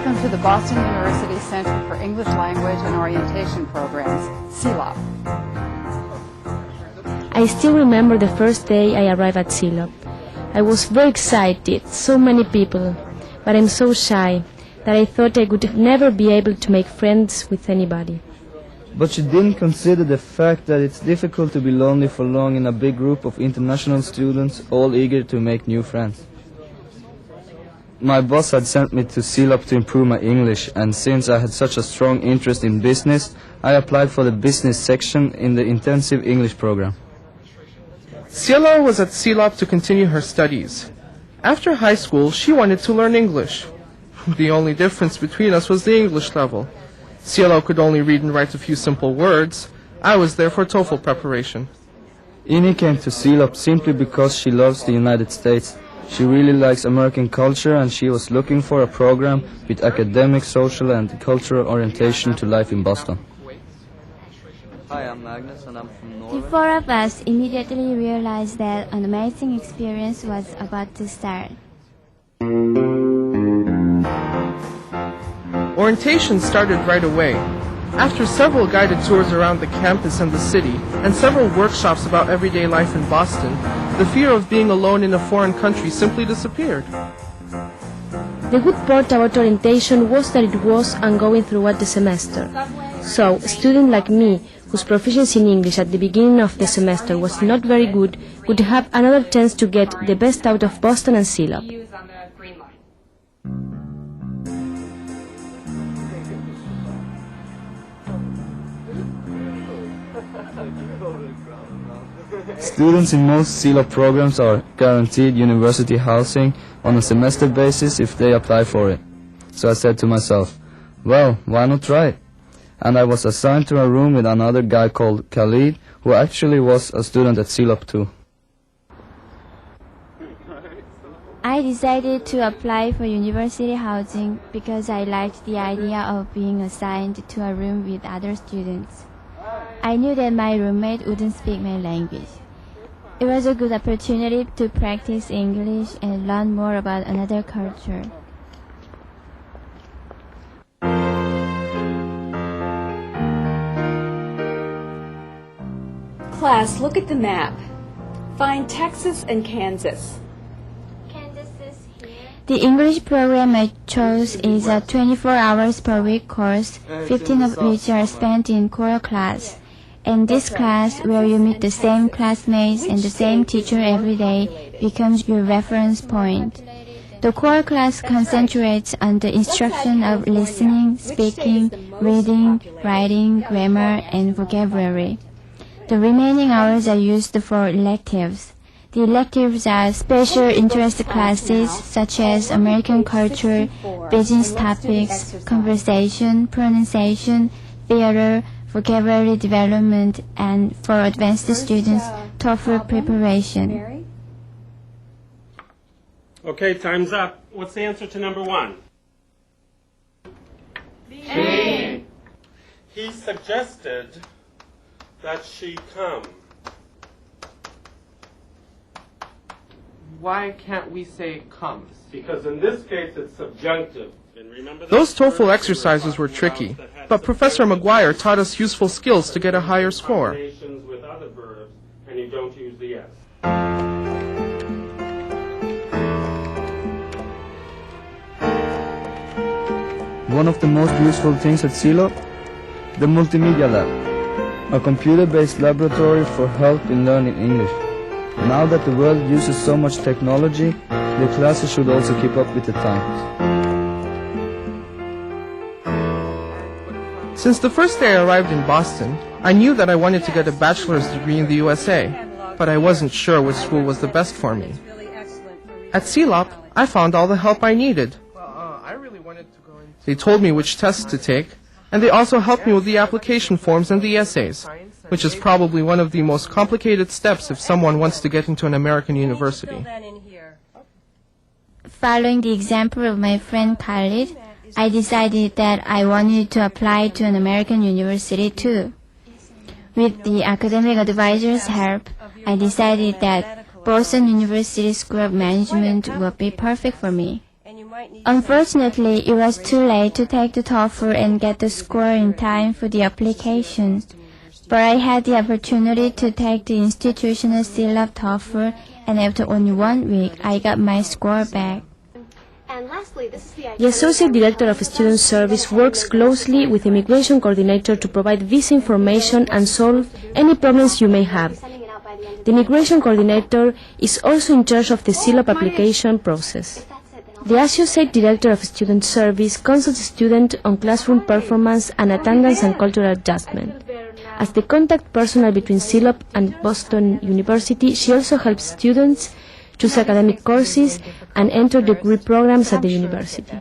Welcome to the Boston University Center for English Language and Orientation Programs, CELOP. I still remember the first day I arrived at CELOP. I was very excited, so many people, but I'm so shy that I thought I would never be able to make friends with anybody. But she didn't consider the fact that it's difficult to be lonely for long in a big group of international students, all eager to make new friends. My boss had sent me to CELOP to improve my English, and since I had such a strong interest in business, I applied for the business section in the intensive English program. Cielo was at CELOP to continue her studies. After high school, she wanted to learn English. The only difference between us was the English level. Cielo could only read and write a few simple words. I was there for TOEFL preparation. Ini came to CELOP simply because she loves the United States. She really likes American culture, and she was looking for a program with academic, social, and cultural orientation to life in Boston. Hi, I'm Magnus, and I'm from Norway. The four of us immediately realized that an amazing experience was about to start. Orientation started right away. After several guided tours around the campus and the city, and several workshops about everyday life in Boston, the fear of being alone in a foreign country simply disappeared. The good part about orientation was that it was ongoing throughout the semester. So, a student like me, whose proficiency in English at the beginning of the semester was not very good, would have another chance to get the best out of Boston and CELOP. Students in most CELOP programs are guaranteed university housing on a semester basis if they apply for it. So I said to myself, well, why not try it? And I was assigned to a room with another guy called Khalid, who actually was a student at CELOP too. I decided to apply for university housing because I liked the idea of being assigned to a room with other students. I knew that my roommate wouldn't speak my language. It was a good opportunity to practice English and learn more about another culture. Class, look at the map. Find Texas and Kansas. The English program I chose is a 24 hours per week course, 15 of which are spent in core class. And this class, where you meet the same classmates and the same teacher every day, becomes your reference point. The core class concentrates on the instruction of listening, speaking, reading, writing, grammar, and vocabulary. The remaining hours are used for electives. The electives are special interest classes such as American culture, business topics, conversation, pronunciation, theater, vocabulary development, and for advanced students, TOEFL preparation. Okay, time's up. What's the answer to number one? B. He suggested that she come. Why can't we say comes? Because in this case it's subjunctive. Those TOEFL exercises were tricky, but Professor McGuire taught us useful skills to get a higher score. With other verbs, and you don't use the S. One of the most useful things at CELOP? The Multimedia Lab, a computer-based laboratory for help in learning English. Now that the world uses so much technology, the classes should also keep up with the times. Since the first day I arrived in Boston, I knew that I wanted to get a bachelor's degree in the USA, but I wasn't sure which school was the best for me. At CELOP, I found all the help I needed. They told me which tests to take, and they also helped me with the application forms and the essays, which is probably one of the most complicated steps if someone wants to get into an American university. Following the example of my friend Khalid, I decided that I wanted to apply to an American university too. With the academic advisor's help, I decided that Boston University School of Management would be perfect for me. Unfortunately, it was too late to take the TOEFL and get the score in time for the application. But I had the opportunity to take the institutional CELOP TOEFL, and after only 1 week, I got my score back. The Associate Director of Student Service works closely with the Immigration Coordinator to provide visa information and solve any problems you may have. The Immigration Coordinator is also in charge of the CELOP application process. The Associate Director of Student Service consults students on classroom performance and attendance and cultural adjustment. As the contact person between CELOP and Boston University, she also helps students choose academic courses and enter degree programs at the university.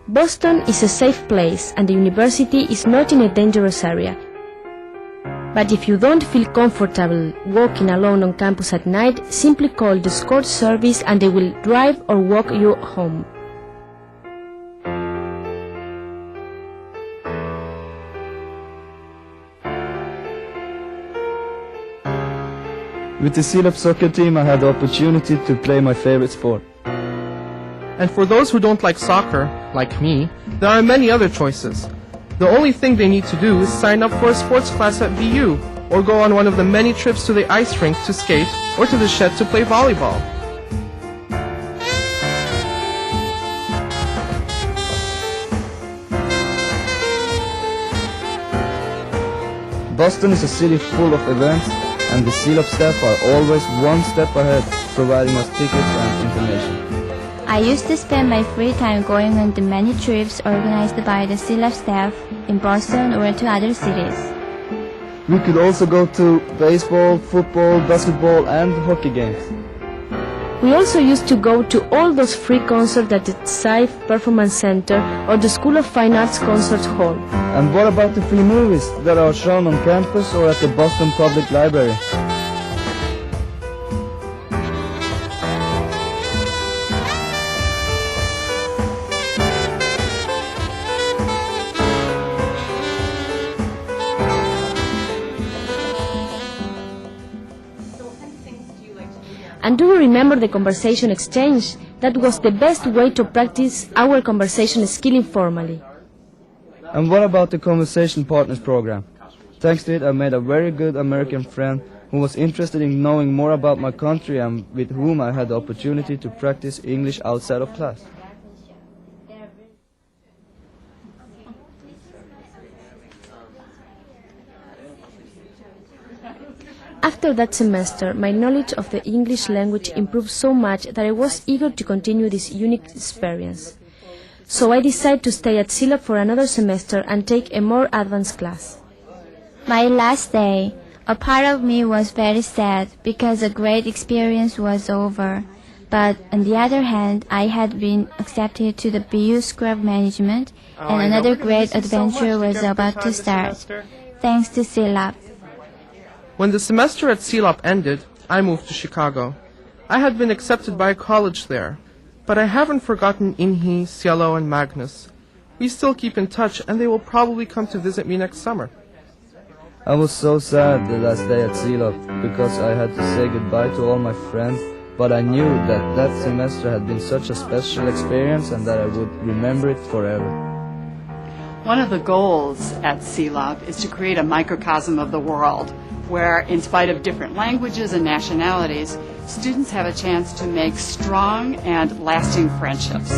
Boston is a safe place and the university is not in a dangerous area. But if you don't feel comfortable walking alone on campus at night, simply call the escort service and they will drive or walk you home. With the CELOP soccer team, I had the opportunity to play my favorite sport. And for those who don't like soccer, like me, there are many other choices. The only thing they need to do is sign up for a sports class at BU, or go on one of the many trips to the ice rink to skate, or to the shed to play volleyball. Boston is a city full of events, and the CELOP staff are always one step ahead, providing us tickets and information. I used to spend my free time going on the many trips organized by the CELOP staff in Boston or to other cities. We could also go to baseball, football, basketball, and hockey games. We also used to go to all those free concerts at the SAIF Performance Center or the School of Fine Arts Concert Hall. And what about the free movies that are shown on campus or at the Boston Public Library? And do we remember the conversation exchange? That was the best way to practice our conversation skill informally. And what about the Conversation Partners program? Thanks to it, I made a very good American friend who was interested in knowing more about my country and with whom I had the opportunity to practice English outside of class. After that semester, my knowledge of the English language improved so much that I was eager to continue this unique experience. So I decided to stay at CELOP for another semester and take a more advanced class. My last day, a part of me was very sad because a great experience was over. But on the other hand, I had been accepted to the BU School of Management, and another great adventure was about to start, thanks to CELOP. When the semester at CELOP ended, I moved to Chicago. I had been accepted by a college there, but I haven't forgotten Inhi, Cielo, and Magnus. We still keep in touch, and they will probably come to visit me next summer. I was so sad the last day at CELOP because I had to say goodbye to all my friends, but I knew that that semester had been such a special experience and that I would remember it forever. One of the goals at CELOP is to create a microcosm of the world, where, in spite of different languages and nationalities, students have a chance to make strong and lasting friendships.